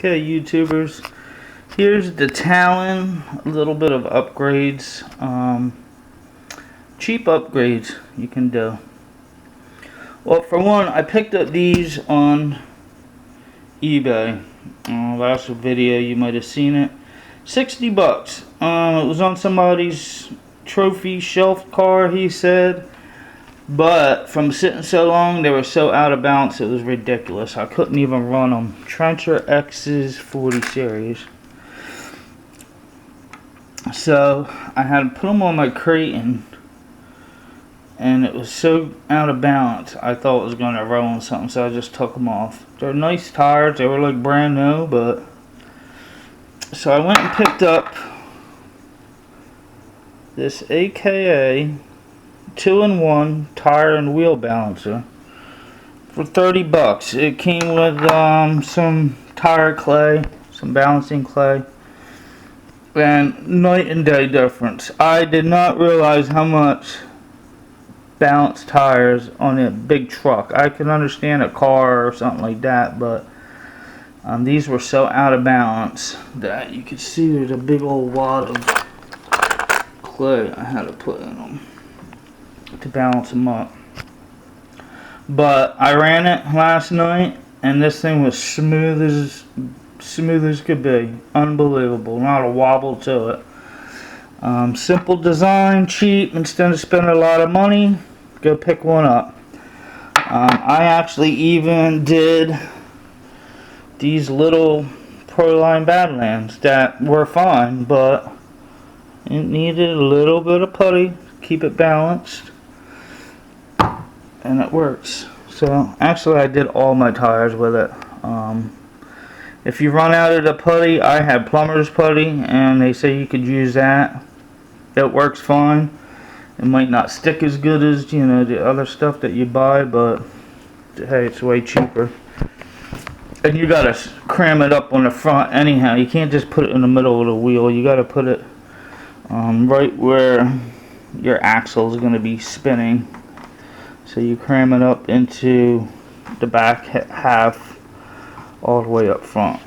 Okay, YouTubers, here's the Talon. A little bit of upgrades, cheap upgrades you can do. Well, for one, I picked up these on eBay. Last video you might have seen it. 60 bucks. It was on somebody's trophy shelf car, he said. But from sitting so long, they were so out of balance, it was ridiculous. I couldn't even run them. Trencher X's 40 series. So I had to put them on my crate, and it was so out of balance, I thought it was going to roll on something, so I just took them off. They're nice tires. They were like brand new, but... So I went and picked up this AKA 2-in-1 tire and wheel balancer for 30 bucks. It came with some tire clay, some balancing clay, and night and day difference. I did not realize how much balanced tires on a big truck. I can understand a car or something like that, but these were so out of balance that you could see there's a big old wad of clay I had to put in them to balance them up. But I ran it last night, and this thing was smooth as could be. Unbelievable. Not a wobble to it. Simple design, cheap. Instead of spending a lot of money, go pick one up. I actually even did these little proline Badlands that were fine, but it needed a little bit of putty, keep it balanced, and it works. So actually I did all my tires with it. If you run out of the putty, I had plumber's putty, and they say you could use that. It works fine. It might not stick as good as, you know, the other stuff that you buy, but hey, it's way cheaper. And you gotta cram it up on the front anyhow. You can't just put it in the middle of the wheel. You gotta put it right where your axle is gonna be spinning. So you cram it up into the back half all the way up front.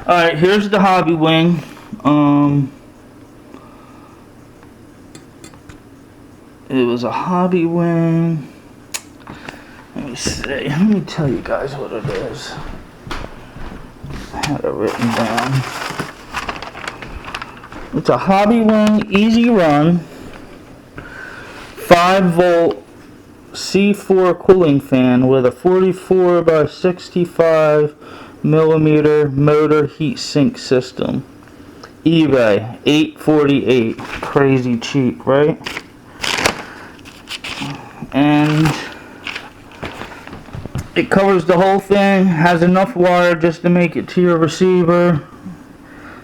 Alright, here's the hobby wing. It was a hobby wing. Let me see. Let me tell you guys what it is. I had it written down. It's a hobby wing, easy run, 5-volt C4 cooling fan with a 44 by 65 millimeter motor heat sink system. eBay, $8.48. Crazy cheap, right? And it covers the whole thing, has enough wire just to make it to your receiver,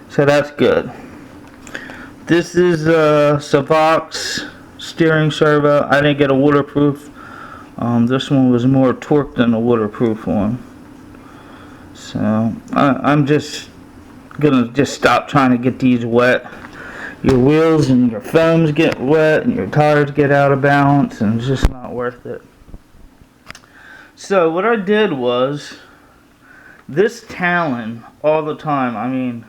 so that's good. This is a savox steering servo. I didn't get a waterproof. This one was more torque than a waterproof one. So I'm just gonna stop trying to get these wet. Your wheels and your foams get wet, and your tires get out of balance, and it's just not worth it. So what I did was, this Talon all the time, I mean,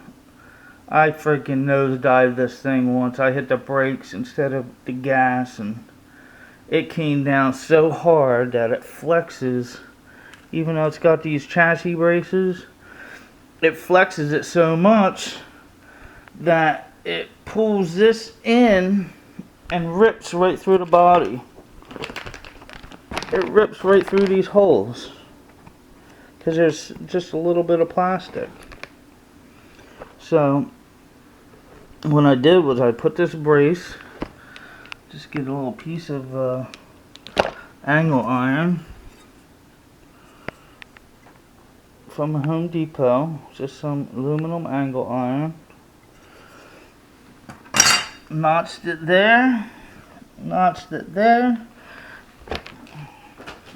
I freaking nosedived this thing once. I hit the brakes instead of the gas, and it came down so hard that it flexes. Even though it's got these chassis braces, it flexes it so much that it pulls this in and rips right through the body. It rips right through these holes because there's just a little bit of plastic. So what I did was I put this brace, just get a little piece of angle iron from Home Depot, just some aluminum angle iron, notched it there, notched it there.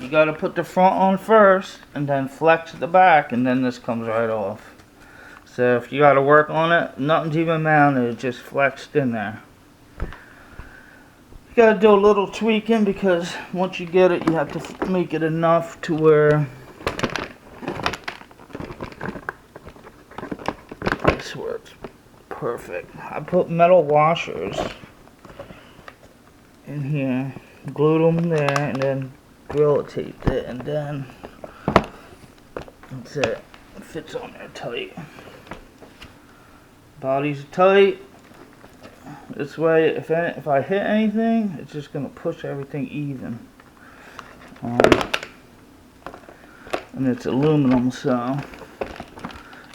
You gotta put the front on first and then flex the back, and then this comes right off. So if you gotta work on it, nothing's even mounted, it's just flexed in there. You gotta do a little tweaking because once you get it, you have to make it enough to where this works perfect. I put metal washers in here, glued them there, and then Gorilla taped it, and then that's it. It fits on there tight. Body's tight. This way, if I hit anything, it's just gonna push everything even. And it's aluminum, so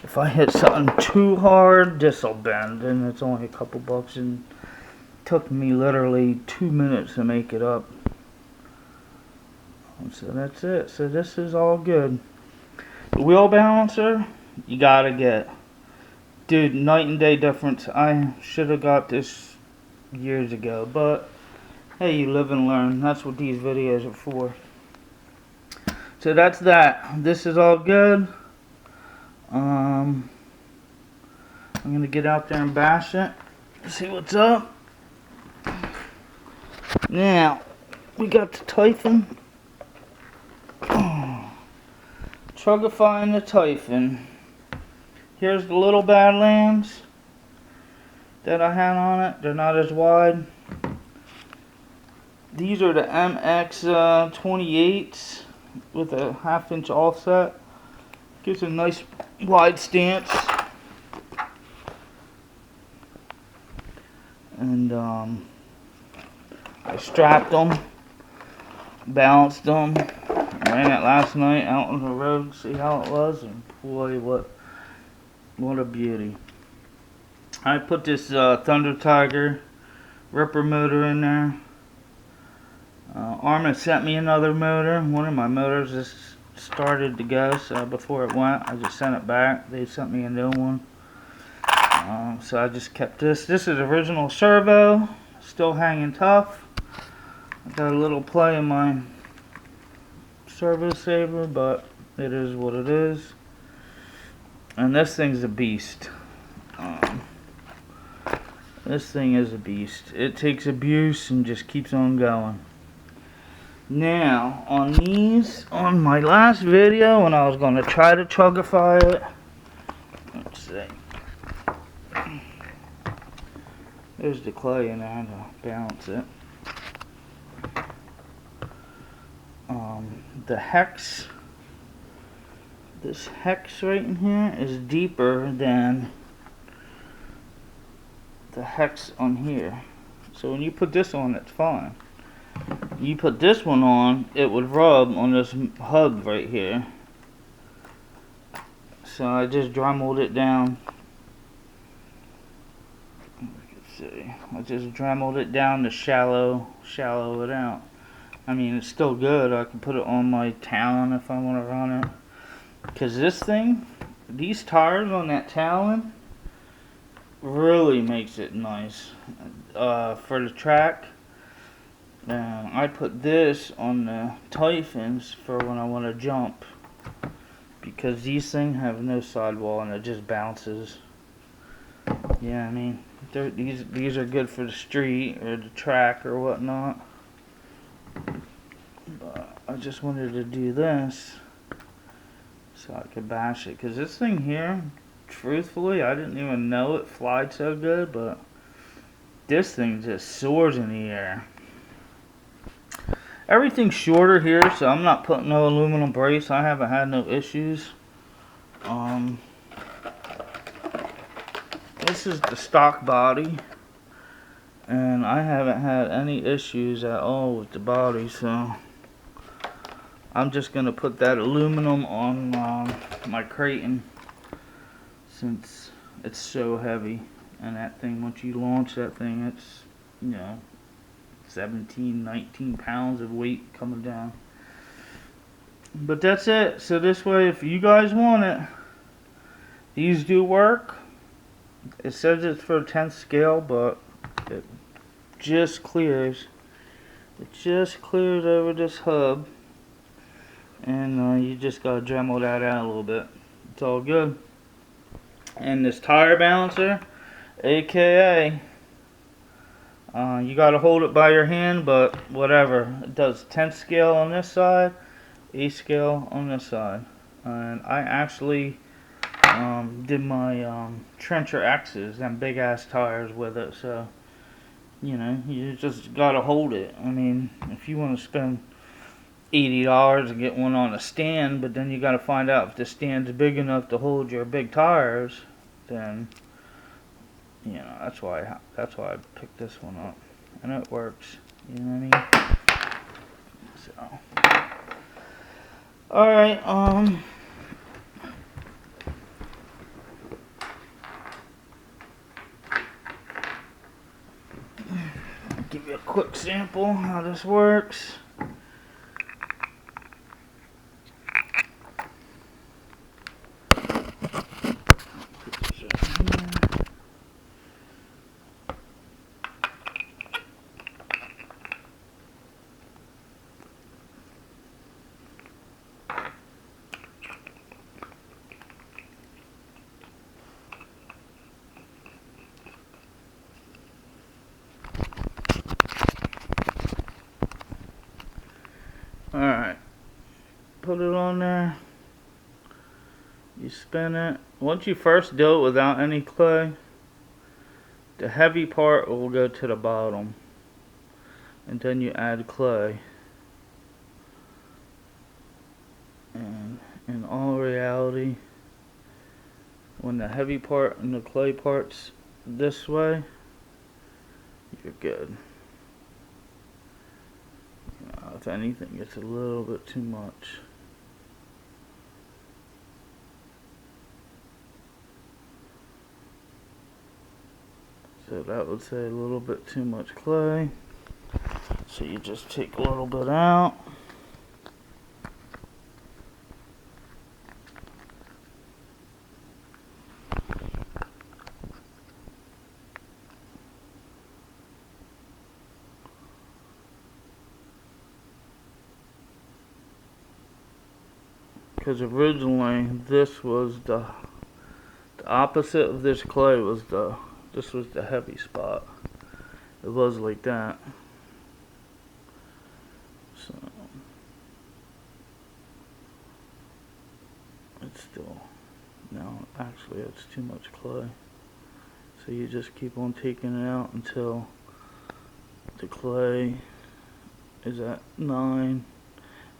if I hit something too hard, this'll bend, and it's only a couple bucks, and it took me literally 2 minutes to make it up. And so that's it. So this is all good. The wheel balancer, you gotta get. Dude, night and day difference. I should have got this years ago, but hey, you live and learn. That's what these videos are for. So that's that. This is all good. I'm gonna get out there and bash it, see what's up. Now we got the Typhon. Truggify and the Typhon. Here's the little Badlands that I had on it. They're not as wide. These are the MX 28s with a 1/2 inch offset. Gives a nice wide stance. And I strapped them, balanced them, ran it last night out on the road to see how it was, and boy, what a beauty. I put this Thunder Tiger Ripper motor in there. Arrma sent me another motor. One of my motors just started to go, so before it went, I just sent it back. They sent me a new one. So I just kept this. This is original servo, still hanging tough. I got a little play in my servo saver, but it is what it is. And this thing's a beast. This thing is a beast. It takes abuse and just keeps on going. Now, on these, on my last video, when I was going to try to Truggify it, let's see. There's the clay in there to balance it. The hex, this hex right in here is deeper than the hex on here. So when you put this on, it's fine. You put this one on, it would rub on this hub right here. So I just dremeled it down. Let's see. I just dremeled it down to shallow it out. I mean, it's still good. I can put it on my Talon if I want to run it. Because this thing, these tires on that Talon, really makes it nice for the track. I put this on the Typhons for when I want to jump, because these things have no sidewall and it just bounces. Yeah, I mean, these are good for the street or the track or whatnot. But I just wanted to do this so I could bash it, because this thing here, truthfully, I didn't even know it flied so good, but this thing just soars in the air. Everything's shorter here, so I'm not putting no aluminum brace. I haven't had no issues. This is the stock body, and I haven't had any issues at all with the body, so I'm just gonna put that aluminum on my Creighton, since it's so heavy. And that thing, once you launch that thing, it's, you know, 17, 19 pounds of weight coming down. But that's it. So this way, if you guys want it, these do work. It says it's for a 10th scale, but it just clears. It just clears over this hub. And you just gotta dremel that out a little bit. It's all good. And this tire balancer, aka, you gotta hold it by your hand, but whatever. It does 10th scale on this side, 8th scale on this side. And I actually did my Trencher X's, them big ass tires with it. So you know, you just gotta hold it. I mean, if you want to spend $80 and get one on a stand, but then you gotta find out if the stand's big enough to hold your big tires, then you know that's why I picked this one up, and it works. You know what I mean? So, all right, I'll give you a quick sample how this works. Alright, put it on there, you spin it. Once you first do it without any clay, the heavy part will go to the bottom, and then you add clay. And in all reality, when the heavy part and the clay part's this way, you're good. If anything, it's a little bit too much. So that would say a little bit too much clay. So you just take a little bit out. Because originally this was the opposite of this clay was this was the heavy spot. It was like that. So it's still, no, actually it's too much clay. So you just keep on taking it out until the clay is at 9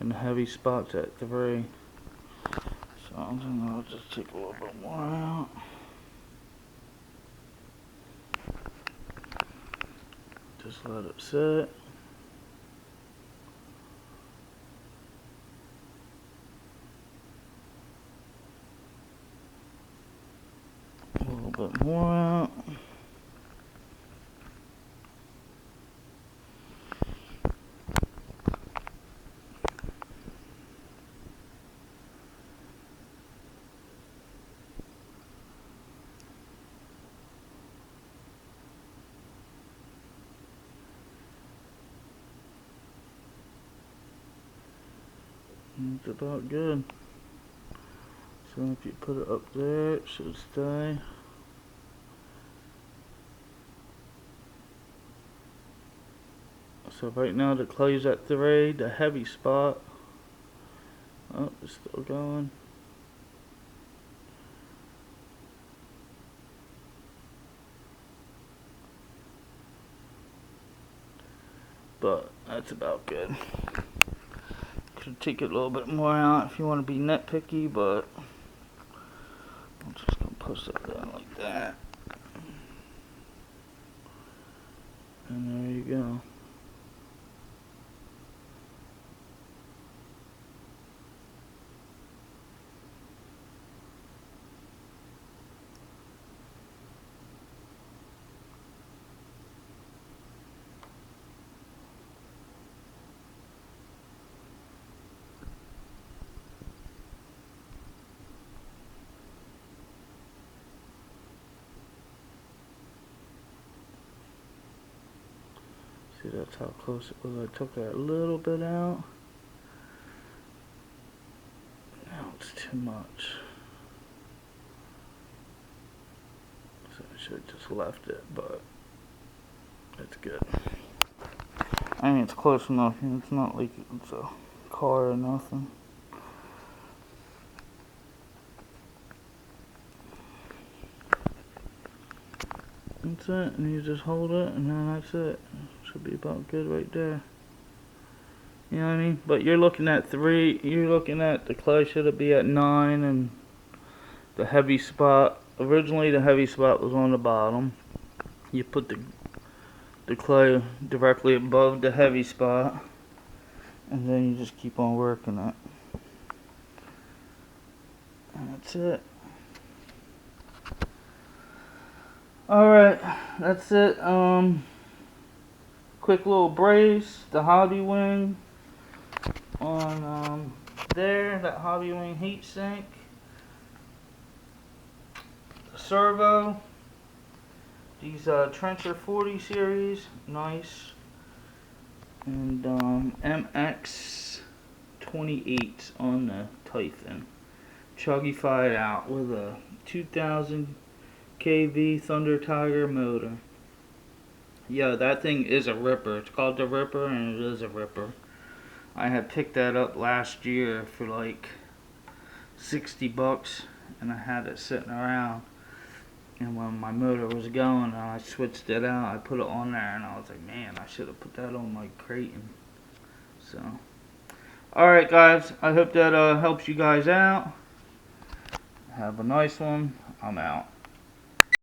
and the heavy spot's at 3. So I'll just take a little bit more out. Just let it sit. A little bit more out. It's about good. So if you put it up there, it should stay. So right now the clay's at 3, the heavy spot. Oh, it's still going. But that's about good. Could take it a little bit more out if you want to be nitpicky, but I'm just gonna push it down like that. And there you go. See, that's how close it was. I took that little bit out. Now it's too much. So I should have just left it, but it's good. I mean, it's close enough. It's not like it's a car or nothing. That's it, and you just hold it, and then that's it. Should be about good right there. You know what I mean? But you're looking at 3, you're looking at the clay should be at 9, and the heavy spot, originally the heavy spot was on the bottom. You put the clay directly above the heavy spot, and then you just keep on working it. And that's it. Alright, that's it. Quick little brace, the hobby wing on there, that hobby wing heat sink, the servo, these Trencher 40 series, nice, and MX 28 on the Typhon, Truggify out with a 2000 kV Thunder Tiger motor. Yeah, that thing is a ripper. It's called the Ripper, and it is a ripper. I had picked that up last year for like 60 bucks, and I had it sitting around. And when my motor was going and I switched it out, I put it on there, and I was like, man, I should have put that on my Creighton. So, alright guys, I hope that helps you guys out. Have a nice one. I'm out.